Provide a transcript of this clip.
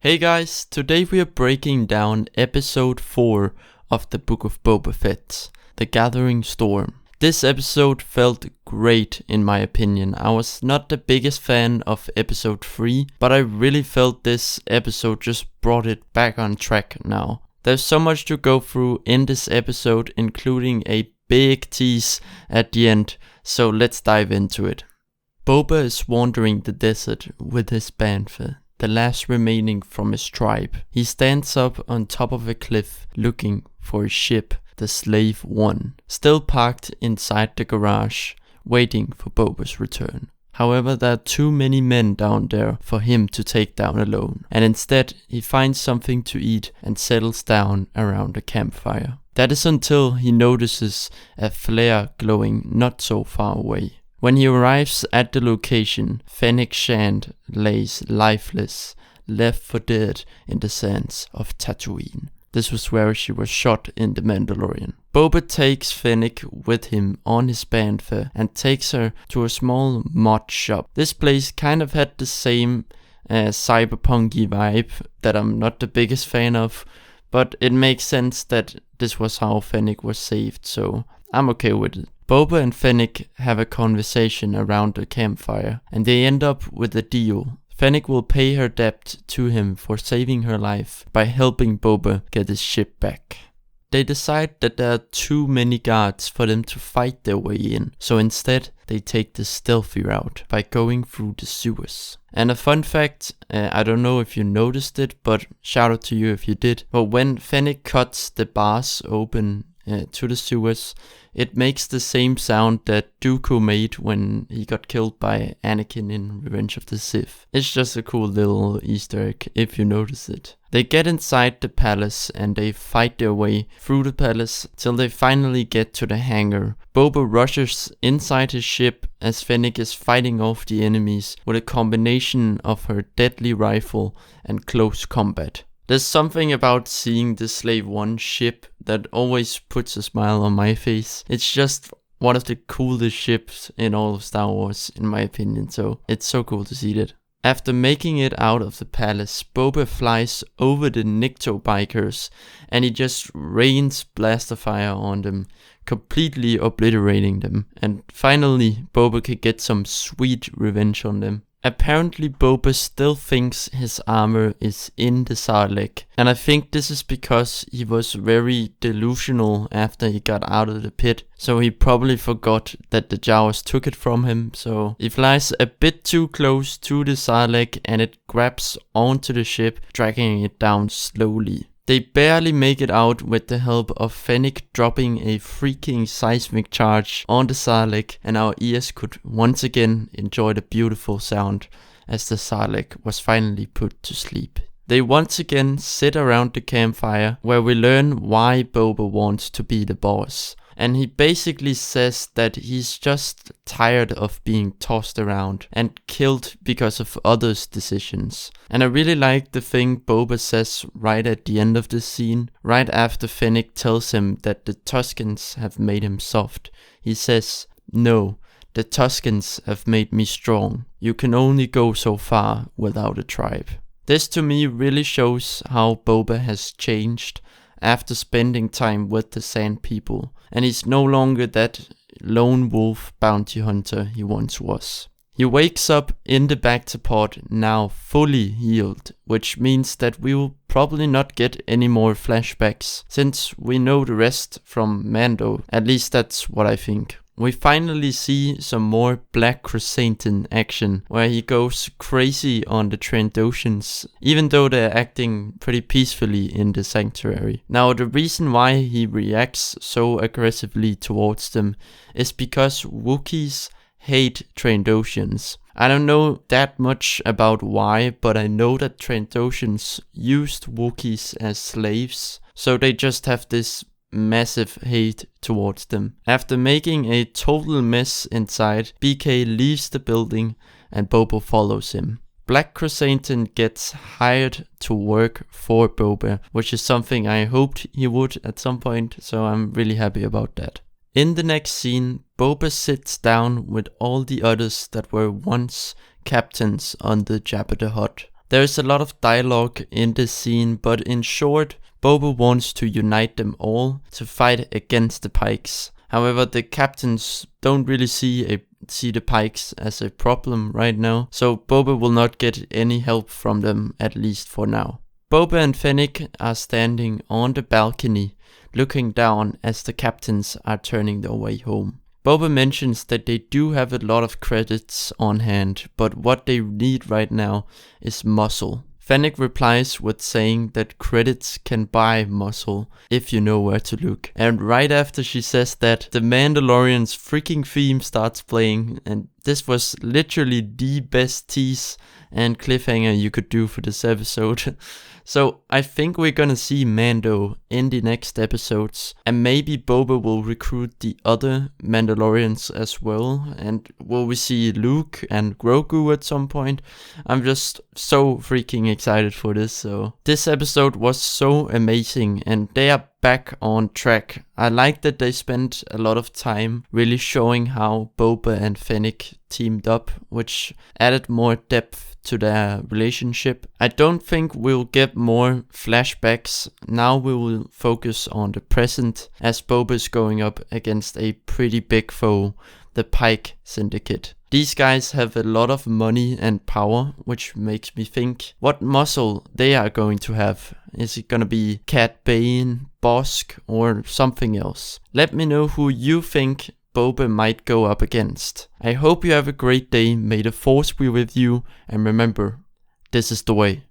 Hey guys, today we are breaking down episode 4 of the Book of Boba Fett, The Gathering Storm. This episode felt great in my opinion. I was not the biggest fan of episode 3, but I really felt this episode just brought it back on track now. There's so much to go through in this episode, including a big tease at the end, so let's dive into it. Boba is wandering the desert with his bantha, the last remaining from his tribe. He stands up on top of a cliff looking for his ship, the Slave One, still parked inside the garage, waiting for Boba's return. However, there are too many men down there for him to take down alone, and instead he finds something to eat and settles down around a campfire. That is until he notices a flare glowing not so far away. When he arrives at the location, Fennec Shand lays lifeless, left for dead in the sands of Tatooine. This was where she was shot in The Mandalorian. Boba takes Fennec with him on his bantha and takes her to a small mod shop. This place kind of had the same cyberpunky vibe that I'm not the biggest fan of, but it makes sense that this was how Fennec was saved, so I'm okay with it. Boba and Fennec have a conversation around the campfire, and they end up with a deal. Fennec will pay her debt to him for saving her life by helping Boba get his ship back. They decide that there are too many guards for them to fight their way in, so instead they take the stealthy route by going through the sewers. And a fun fact, I don't know if you noticed it, but shout out to you if you did, but when Fennec cuts the bars open to the sewers, it makes the same sound that Dooku made when he got killed by Anakin in Revenge of the Sith. It's just a cool little Easter egg if you notice it. They get inside the palace and they fight their way through the palace till they finally get to the hangar. Boba rushes inside his ship as Fennec is fighting off the enemies with a combination of her deadly rifle and close combat. There's something about seeing the Slave One ship that always puts a smile on my face. It's just one of the coolest ships in all of Star Wars, in my opinion, so it's so cool to see that. After making it out of the palace, Boba flies over the Nikto bikers and he just rains blaster fire on them, completely obliterating them. And finally, Boba can get some sweet revenge on them. Apparently Boba still thinks his armor is in the Sarlacc, and I think this is because he was very delusional after he got out of the pit, so he probably forgot that the Jawas took it from him, so he flies a bit too close to the Sarlacc and it grabs onto the ship, dragging it down slowly. They barely make it out with the help of Fennec dropping a freaking seismic charge on the Sarlacc, and our ears could once again enjoy the beautiful sound as the Sarlacc was finally put to sleep. They once again sit around the campfire where we learn why Boba wants to be the boss. And he basically says that he's just tired of being tossed around and killed because of others' decisions. And I really like the thing Boba says right at the end of the scene, right after Fennec tells him that the Tuskens have made him soft. He says, "No, the Tuskens have made me strong. You can only go so far without a tribe." This to me really shows how Boba has changed after spending time with the Sand People, and he's no longer that lone wolf bounty hunter he once was. He wakes up in the Bacta pod now fully healed, which means that we will probably not get any more flashbacks, since we know the rest from Mando, at least that's what I think. We finally see some more Black Chrysanthemum action, where he goes crazy on the Trandoshans, even though they're acting pretty peacefully in the sanctuary. Now, the reason why he reacts so aggressively towards them is because Wookiees hate Trandoshans. I don't know that much about why, but I know that Trandoshans used Wookiees as slaves, so they just have this massive hate towards them. After making a total mess inside, BK leaves the building and Boba follows him. Black Chrysanthemum gets hired to work for Boba, which is something I hoped he would at some point, so I'm really happy about that. In the next scene, Boba sits down with all the others that were once captains on the Jabba the Hutt. There is a lot of dialogue in this scene, but in short, Boba wants to unite them all to fight against the Pikes. However, the captains don't really see the Pikes as a problem right now, so Boba will not get any help from them, at least for now. Boba and Fennec are standing on the balcony, looking down as the captains are turning their way home. Boba mentions that they do have a lot of credits on hand, but what they need right now is muscle. Fennec replies with saying that credits can buy muscle if you know where to look. And right after she says that, the Mandalorian's freaking theme starts playing, and this was literally the best tease and cliffhanger you could do for this episode. So I think we're gonna see Mando in the next episodes, and maybe Boba will recruit the other Mandalorians as well, and will we see Luke and Grogu at some point? I'm just so freaking excited for this. So this episode was so amazing, and they are back on track. I like that they spent a lot of time really showing how Boba and Fennec teamed up, which added more depth to their relationship. I don't think we'll get more flashbacks. Now we will focus on the present, as Boba is going up against a pretty big foe, the Pike Syndicate. These guys have a lot of money and power, which makes me think what muscle they are going to have. Is it gonna be Cad Bane, Bosk, or something else? Let me know who you think Boba might go up against. I hope you have a great day, may the Force be with you, and remember, this is the way.